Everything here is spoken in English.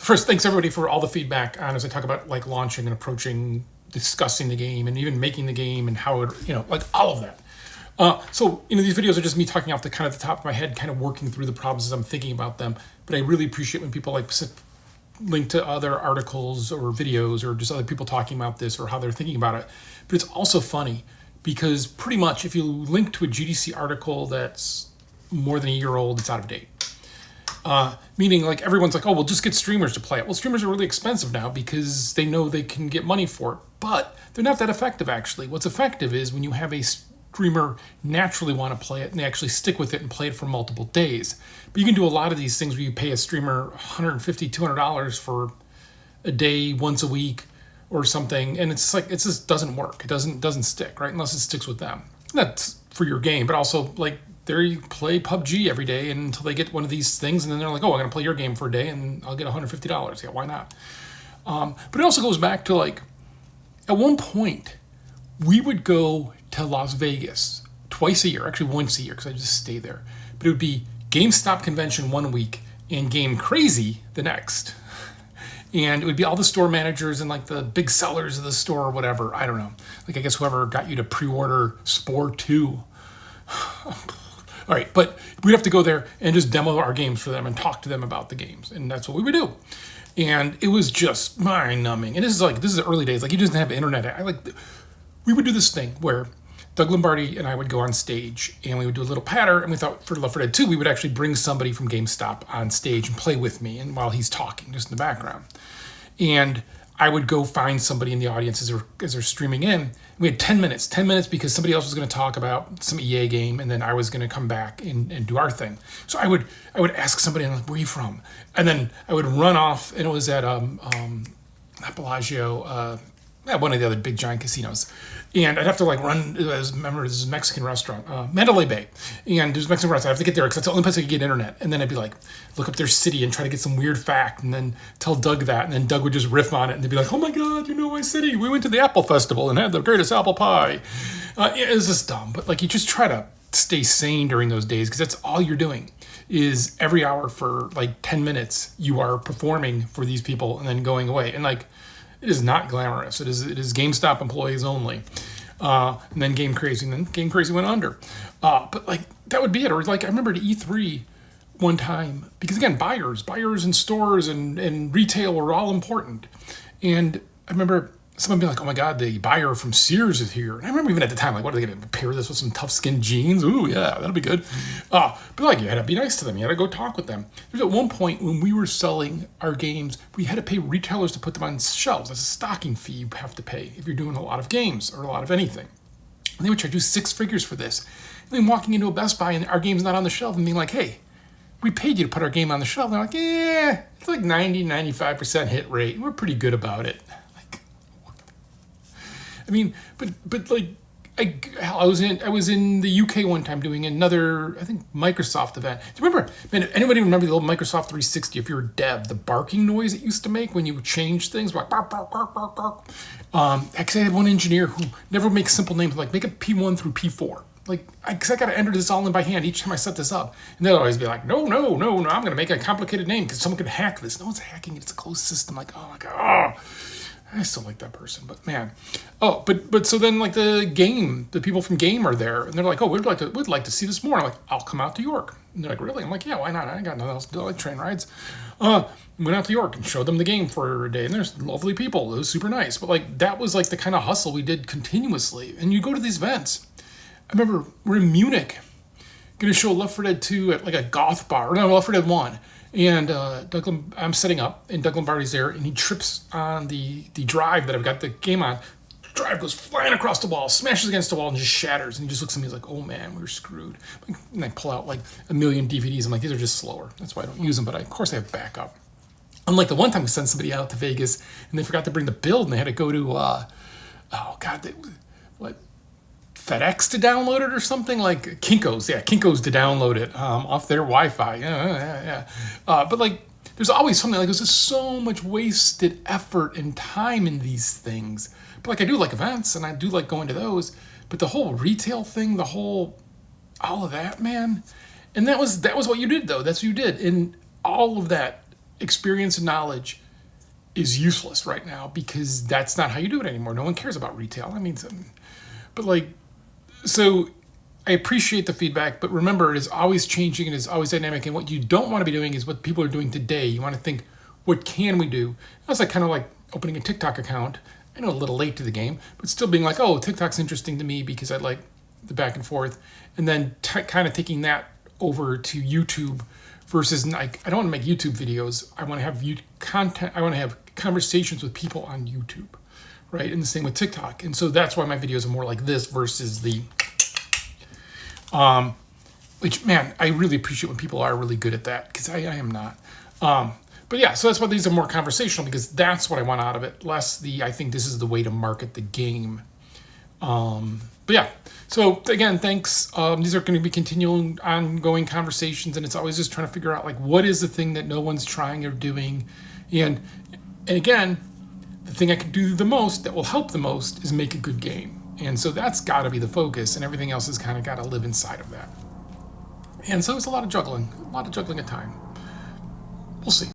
first, thanks everybody for all the feedback on as I talk about like launching and approaching, discussing the game, and even making the game and how it, like all of that. So these videos are just me talking off the kind of the top of my head, kind of working through the problems as I'm thinking about them. But I really appreciate when people like link to other articles or videos or just other people talking about this or how they're thinking about it. But it's also funny because pretty much if you link to a GDC article that's more than a year old, it's out of date. Meaning like everyone's like, oh, we'll just get streamers to play it. Well, streamers are really expensive now because they know they can get money for it, but they're not that effective actually. What's effective is when you have a streamer naturally want to play it and they actually stick with it and play it for multiple days. But you can do a lot of these things where you pay a streamer $150, $200 for a day, once a week or something. And it's like, it just doesn't work. It doesn't stick, right? Unless it sticks with them. And that's for your game, but also like, they play PUBG every day until they get one of these things, and then they're like, oh, I'm going to play your game for a day, and I'll get $150. Yeah, why not? But it also goes back to, like, at one point, we would go to Las Vegas twice a year, actually once a year, because I just stay there. But it would be GameStop convention one week and Game Crazy the next. And it would be all the store managers and, like, the big sellers of the store or whatever. I don't know. Like, I guess whoever got you to pre-order Spore 2. All right, but we'd have to go there and just demo our games for them and talk to them about the games, and that's what we would do. And it was just mind-numbing. And this is the early days. Like, you just didn't have internet. We would do this thing where Doug Lombardi and I would go on stage, and we would do a little patter, and we thought for Left 4 Dead 2, we would actually bring somebody from GameStop on stage and play with me, and while he's talking, just in the background. And I would go find somebody in the audience as they're streaming in. We had 10 minutes because somebody else was going to talk about some EA game, and then I was going to come back and do our thing. So I would ask somebody, and I'm like, where are you from? And then I would run off, and it was at not Bellagio, one of the other big giant casinos. And I'd have to like run, remember this is a Mexican restaurant, Mandalay Bay. And there's a Mexican restaurant, I have to get there because that's the only place I could get internet. And then I'd be like, look up their city and try to get some weird fact and then tell Doug that. And then Doug would just riff on it and they'd be like, oh my God, you know my city. We went to the Apple Festival and had the greatest apple pie. It was just dumb, but like you just try to stay sane during those days because that's all you're doing is every hour for like 10 minutes, you are performing for these people and then going away. And like, it is not glamorous. It is GameStop employees only. And then Game Crazy, and then Game Crazy went under. But like that would be it. Or like I remember at E3 one time, because again, buyers and stores and retail were all important. And I remember someone being like, oh my God, the buyer from Sears is here. And I remember even at the time, like, what are they going to pair this with some tough skin jeans? Ooh, yeah, that'll be good. But like, you had to be nice to them. You had to go talk with them. There's at one point when we were selling our games, we had to pay retailers to put them on shelves. That's a stocking fee you have to pay if you're doing a lot of games or a lot of anything. And they would charge you 6 figures for this. And then walking into a Best Buy and our game's not on the shelf and being like, hey, we paid you to put our game on the shelf. And they're like, yeah, it's like 95% hit rate. We're pretty good about it. I mean, but like, I was in the UK one time doing another, I think, Microsoft event. Do you remember, man, anybody remember the old Microsoft 360, if you're a dev, the barking noise it used to make when you change things? Like, bark, bark, bark, bark, bark. Actually, I had one engineer who never makes simple names, like make it P1 through P4. Like, because I got to enter this all in by hand each time I set this up. And they'll always be like, no, I'm going to make a complicated name because someone could hack this. No one's hacking it. It's a closed system. Like, oh my God. I still like that person, but man. Oh, but so then like the people from Game are there, and they're like, oh, we'd like to see this more. I'm like, I'll come out to York. And they're like, really? I'm like, yeah, why not? I got nothing else to do. I like train rides. Went out to York and showed them the game for a day, and there's lovely people. It was super nice. But like that was like the kind of hustle we did continuously. And you go to these events. I remember we're in Munich, gonna show Left 4 Dead 2 at like a goth bar. No, Left 4 Dead 1. And I'm setting up, and Doug Lombardi's there, and he trips on the drive that I've got the game on. The drive goes flying across the wall, smashes against the wall, and just shatters. And he just looks at me, he's like, oh man, we're screwed. And I pull out like a million DVDs. I'm like, these are just slower. That's why I don't use them, but of course I have backup. Unlike the one time we sent somebody out to Vegas, and they forgot to bring the build, and they had to go to, FedEx to download it or something, like Kinko's to download it off their Wi-Fi. Yeah. But like, there's always something like there's just so much wasted effort and time in these things. But like, I do like events and I do like going to those. But the whole retail thing, all of that, man. And that was what you did though. That's what you did. And all of that experience and knowledge is useless right now because that's not how you do it anymore. No one cares about retail. I mean, but like, so I appreciate the feedback, but remember, it is always changing and it's always dynamic. And what you don't want to be doing is what people are doing today. You want to think, what can we do? That's like kind of like opening a TikTok account. I know a little late to the game, but still being like, oh, TikTok's interesting to me because I like the back and forth. And then kind of taking that over to YouTube versus like, I don't want to make YouTube videos. I want to have content. I want to have conversations with people on YouTube, right? And the same with TikTok. And so that's why my videos are more like this versus the, which, man, I really appreciate when people are really good at that because I am not. But yeah, so that's why these are more conversational because that's what I want out of it. Less I think this is the way to market the game. But yeah, so again, thanks. These are going to be continuing, ongoing conversations, and it's always just trying to figure out like what is the thing that no one's trying or doing, and again, the thing I can do the most that will help the most is make a good game, and so that's got to be the focus, and everything else has kind of got to live inside of that. And so it's a lot of juggling at time. We'll see.